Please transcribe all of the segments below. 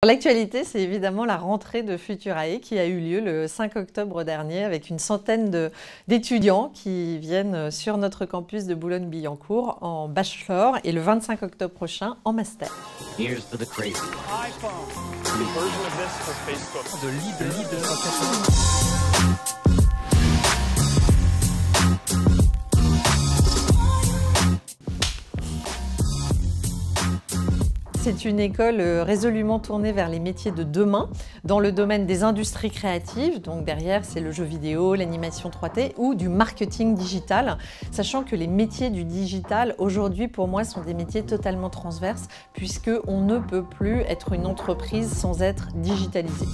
L'actualité, c'est évidemment la rentrée de Futurae qui a eu lieu le 5 octobre dernier avec une centaine d'étudiants qui viennent sur notre campus de Boulogne-Billancourt en bachelor et le 25 octobre prochain en master. C'est une école résolument tournée vers les métiers de demain, dans le domaine des industries créatives, donc derrière c'est le jeu vidéo, l'animation 3D ou du marketing digital, sachant que les métiers du digital aujourd'hui pour moi sont des métiers totalement transverses puisqu'on ne peut plus être une entreprise sans être digitalisé.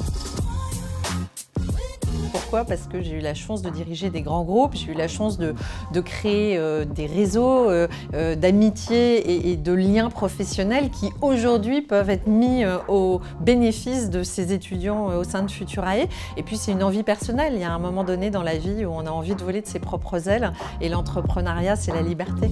Pourquoi? Parce que j'ai eu la chance de diriger des grands groupes, j'ai eu la chance de créer des réseaux d'amitié et de liens professionnels qui aujourd'hui peuvent être mis au bénéfice de ces étudiants au sein de Futurae. Et puis c'est une envie personnelle, il y a un moment donné dans la vie où on a envie de voler de ses propres ailes et l'entrepreneuriat c'est la liberté.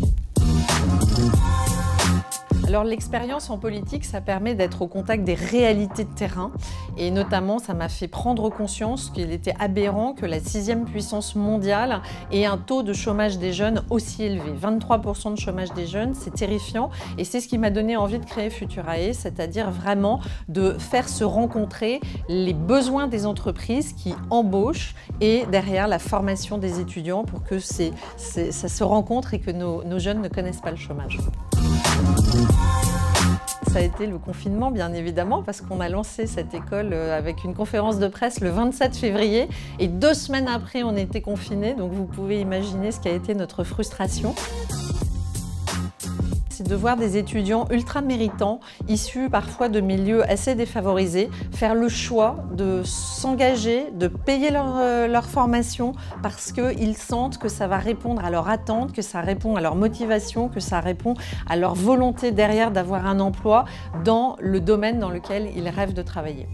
Alors l'expérience en politique, ça permet d'être au contact des réalités de terrain et notamment ça m'a fait prendre conscience qu'il était aberrant que la 6e puissance mondiale ait un taux de chômage des jeunes aussi élevé. 23% de chômage des jeunes, c'est terrifiant et c'est ce qui m'a donné envie de créer Futurae, c'est-à-dire vraiment de faire se rencontrer les besoins des entreprises qui embauchent et derrière la formation des étudiants pour que ça se rencontre et que nos jeunes ne connaissent pas le chômage. Ça a été le confinement bien évidemment parce qu'on a lancé cette école avec une conférence de presse le 27 février et 2 semaines après on était confinés, donc vous pouvez imaginer ce qu'a été notre frustration. C'est de voir des étudiants ultra méritants, issus parfois de milieux assez défavorisés, faire le choix de s'engager, de payer leur formation parce qu'ils sentent que ça va répondre à leur attente, que ça répond à leur motivation, que ça répond à leur volonté derrière d'avoir un emploi dans le domaine dans lequel ils rêvent de travailler.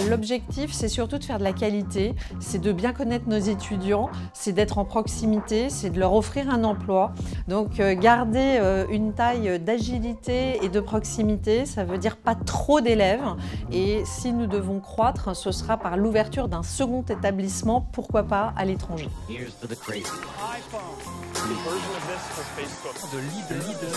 L'objectif, c'est surtout de faire de la qualité, c'est de bien connaître nos étudiants, c'est d'être en proximité, c'est de leur offrir un emploi. Donc garder une taille d'agilité et de proximité, ça veut dire pas trop d'élèves. Et si nous devons croître, ce sera par l'ouverture d'un second établissement, pourquoi pas à l'étranger. De leader.